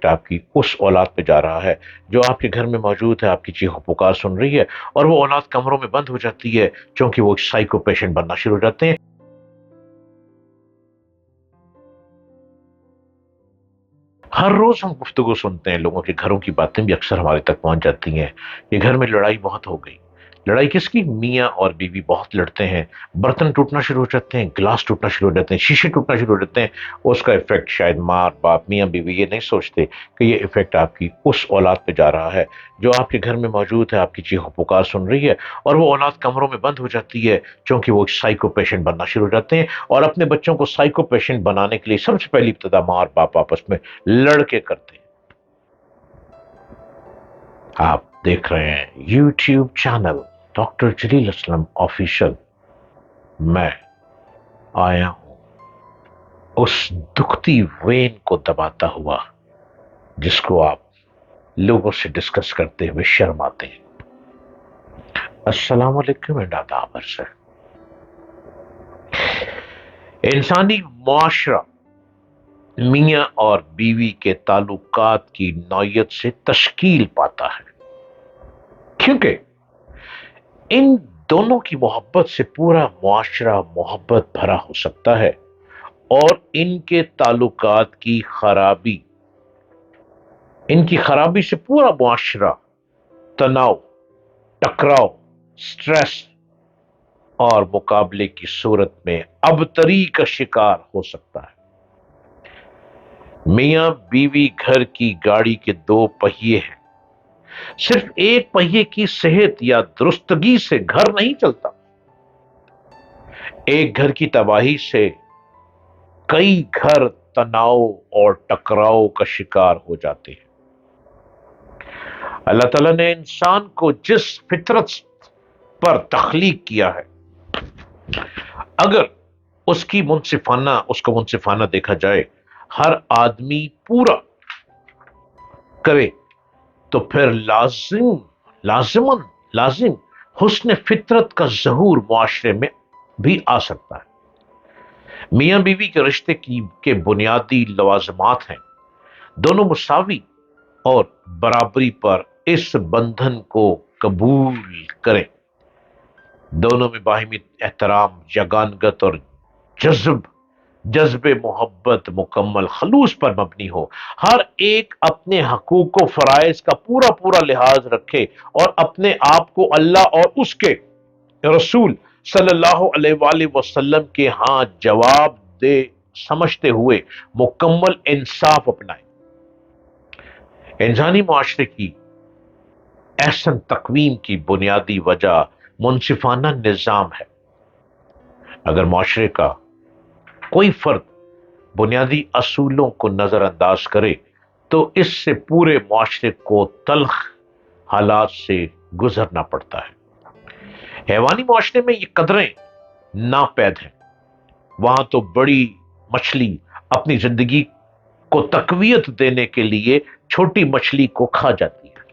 Effect आपकी उस औलाद पे जा रहा है जो आपके घर में मौजूद है, आपकी चीखों पुकार सुन रही है, और वो औलाद कमरों में बंद हो जाती है क्योंकि वो साइको पेशेंट बनना शुरू हो जाते हैं। हर रोज हम गुफ्तगू सुनते हैं, लोगों के घरों की बातें भी अक्सर हमारे तक पहुंच जाती हैं कि घर में लड़ाई बहुत हो गई। लड़ाई किसकी? मियाँ और बीवी बहुत लड़ते हैं, बर्तन टूटना शुरू हो जाते हैं, गिलास टूटना शुरू हो जाते हैं, शीशे टूटना शुरू हो जाते हैं। उसका इफेक्ट शायद माँ बाप मियाँ बीवी ये नहीं सोचते कि ये इफेक्ट आपकी उस औलाद पे जा रहा है जो आपके घर में मौजूद है, आपकी चीखों पुकार सुन रही है, और वो औलाद कमरों में बंद हो जाती है क्योंकि वो साइको पेशेंट बनना शुरू हो जाते हैं। और अपने बच्चों को साइको पेशेंट बनाने के लिए सबसे पहली इब्तिदा माँ और बाप आपस में लड़के करते हैं। आप देख रहे हैं यूट्यूब चैनल डॉक्टर जलील असलम ऑफिशियल। मैं आया हूं उस दुखती वेन को दबाता हुआ जिसको आप लोगों से डिस्कस करते हुए शर्माते हैं। अस्सलाम वालेकुम एंड आदाब सर। इंसानी मुआशरा मियाँ और बीवी के ताल्लुकात की नौयत से तश्कील पाता है, क्योंकि इन दोनों की मोहब्बत से पूरा मुआशरा मोहब्बत भरा हो सकता है, और इनकी खराबी से पूरा मुआशरा तनाव, टकराव, स्ट्रेस और मुकाबले की सूरत में अबतरी का शिकार हो सकता है। मियां बीवी घर की गाड़ी के दो पहिए हैं। सिर्फ एक पहिए की सेहत या दुरुस्तगी से घर नहीं चलता। एक घर की तबाही से कई घर तनाव और टकराव का शिकार हो जाते हैं। अल्लाह ताला ने इंसान को जिस फितरत पर तख्लीक किया है, अगर उसको मुनसिफाना देखा जाए, हर आदमी पूरा करे, तो फिर लाजिम हुस्न फितरत का ज़हूर मुआशरे में भी आ सकता है। मियां बीवी के रिश्ते के बुनियादी लवाजमात हैं, दोनों मुसावी और बराबरी पर इस बंधन को कबूल करें। दोनों में बाहिमी एहतराम, यगानगत और जज्ब जज्बे मोहब्बत मुकम्मल खलूस पर मबनी हो। हर एक अपने हकूक व फराइज का पूरा पूरा लिहाज रखे और अपने आप को अल्लाह और उसके रसूल सल्लल्लाहु अलैहि वसल्लम के हाथ जवाब दे समझते हुए मुकम्मल इंसाफ अपनाए। इंसानी मुआशरे की एहसन तकवीम की बुनियादी वजह मुनसिफाना निजाम है। अगर मुआशरे का कोई फर्द बुनियादी असूलों को नजरअंदाज करे तो इससे पूरे मुआशरे को तल्ख हालात से गुजरना पड़ता है। हैवानी मुआशरे में ये कदरें नापैद हैं। वहां तो बड़ी मछली अपनी जिंदगी को तकवीयत देने के लिए छोटी मछली को खा जाती है।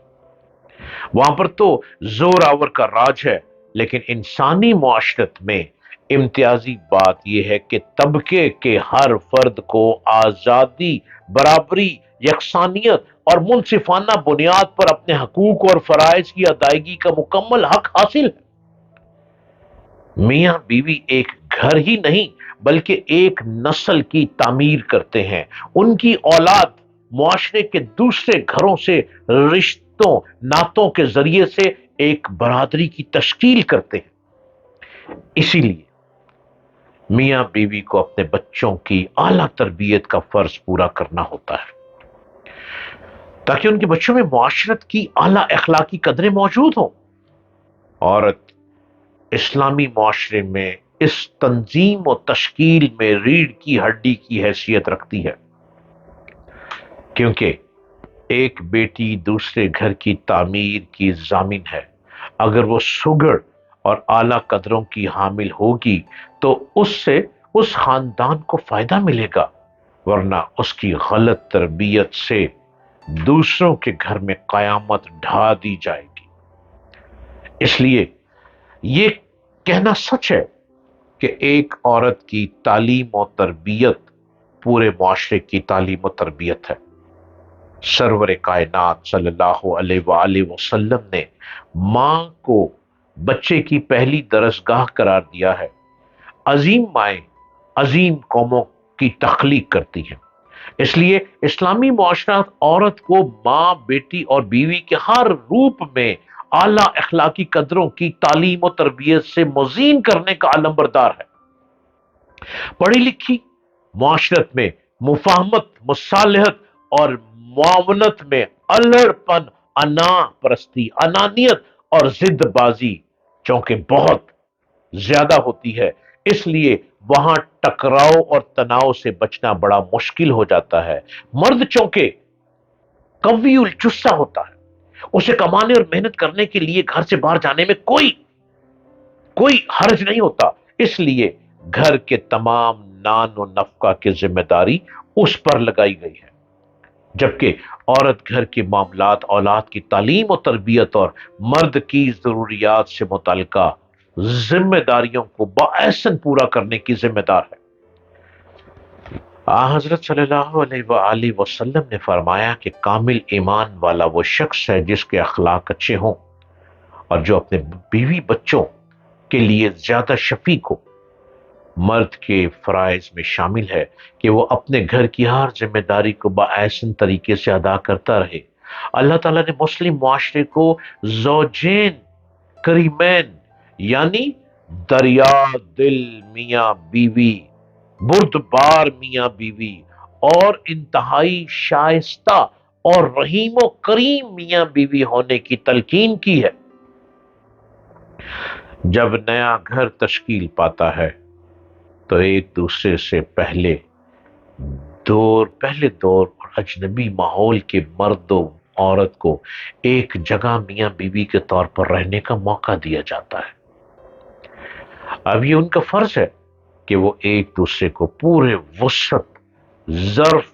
वहां पर तो जोर आवर का राज है, लेकिन इंसानी मुआशरत में इम्तियाजी बात यह है कि तबके के हर फर्द को आजादी, बराबरी, यकसानियत और मुनसिफाना बुनियाद पर अपने हकूक और फराइज की अदायगी का मुकम्मल हक हासिल है। मियां बीवी एक घर ही नहीं बल्कि एक नस्ल की तामीर करते हैं। उनकी औलाद मुआशरे के दूसरे घरों से रिश्तों, नातों के जरिए से एक बरादरी की तश्कील करते हैं। इसीलिए मियां बीवी को अपने बच्चों की आला तरबियत का फर्ज पूरा करना होता है, ताकि उनके बच्चों में मुआशरत की आला अखलाकी कदरें मौजूद हों। औरत इस्लामी मुआशरे में इस तंजीम और तश्कील में रीढ़ की हड्डी की हैसियत रखती है, क्योंकि एक बेटी दूसरे घर की तामीर की जामिन है। अगर वो सुगड़ और आला कदरों की हामिल होगी तो उससे उस खानदान को फायदा मिलेगा, वरना उसकी गलत तरबियत से दूसरों के घर में कयामत ढा दी जाएगी। इसलिए ये कहना सच है कि एक औरत की तालीम और तरबियत पूरे मुआशरे की तालीम और तरबियत है। سرور کائنات صلی اللہ علیہ وآلہ وسلم نے ماں کو بچے کی پہلی درسگاہ قرار دیا ہے۔ عظیم مائیں عظیم قوموں کی تخلیق کرتی ہیں، اس لیے اسلامی معاشرہ عورت کو ماں، بیٹی اور بیوی کے ہر روپ میں اعلیٰ اخلاقی قدروں کی تعلیم و تربیت سے مزین کرنے کا علم بردار ہے۔ پڑھی لکھی معاشرت میں مفاہمت، مصالحت اور معاونت میں الڑ پن، انا پرستی، انانیت اور ضد بازی چونکہ بہت زیادہ ہوتی ہے، اس لیے وہاں ٹکراؤ اور تناؤ سے بچنا بڑا مشکل ہو جاتا ہے۔ مرد چونکہ قوی الجثہ ہوتا ہے، اسے کمانے اور محنت کرنے کے لیے گھر سے باہر جانے میں کوئی حرج نہیں ہوتا، اس لیے گھر کے تمام نان و نفقہ کی ذمہ داری اس پر لگائی گئی ہے، جبکہ عورت گھر کے معاملات، اولاد کی تعلیم و تربیت اور مرد کی ضروریات سے متعلقہ ذمہ داریوں کو باحسن پورا کرنے کی ذمہ دار ہے۔ حضرت صلی اللہ علیہ وآلہ وسلم نے فرمایا کہ کامل ایمان والا وہ شخص ہے جس کے اخلاق اچھے ہوں اور جو اپنے بیوی بچوں کے لیے زیادہ شفیق ہو۔ مرد کے فرائض میں شامل ہے کہ وہ اپنے گھر کی ہر ذمہ داری کو باحسن طریقے سے ادا کرتا رہے۔ اللہ تعالیٰ نے مسلم معاشرے کو زوجین کریمین یعنی دریا دل میاں بیوی، بردبار میاں بیوی اور انتہائی شائستہ اور رحیم و کریم میاں بیوی ہونے کی تلقین کی ہے۔ جب نیا گھر تشکیل پاتا ہے تو ایک دوسرے سے پہلے دور اور اجنبی ماحول کے مرد و عورت کو ایک جگہ میاں بیوی کے طور پر رہنے کا موقع دیا جاتا ہے۔ اب یہ ان کا فرض ہے کہ وہ ایک دوسرے کو پورے وسعت ظرف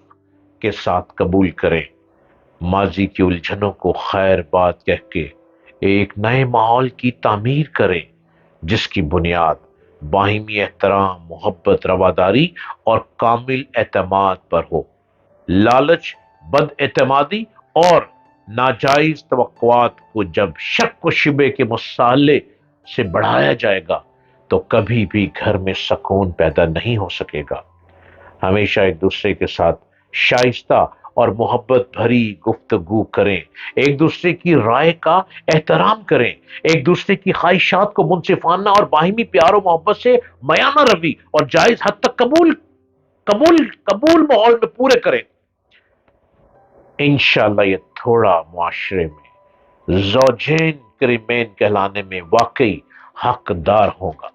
کے ساتھ قبول کریں، ماضی کی الجھنوں کو خیر بات کہہ کے ایک نئے ماحول کی تعمیر کریں جس کی بنیاد باہمی احترام، محبت، رواداری اور کامل اعتماد پر ہو۔ لالچ، بد اعتمادی اور ناجائز توقعات کو جب شک و شبے کے مسئلے سے بڑھایا جائے گا تو کبھی بھی گھر میں سکون پیدا نہیں ہو سکے گا۔ ہمیشہ ایک دوسرے کے ساتھ شائستہ اور محبت بھری گفتگو کریں، ایک دوسرے کی رائے کا احترام کریں، ایک دوسرے کی خواہشات کو منصفانہ اور باہمی پیار و محبت سے میانہ روی اور جائز حد تک قبول ماحول میں پورے کریں۔ انشاءاللہ یہ تھوڑا معاشرے میں زوجین کریمین کہلانے میں واقعی حقدار ہوگا۔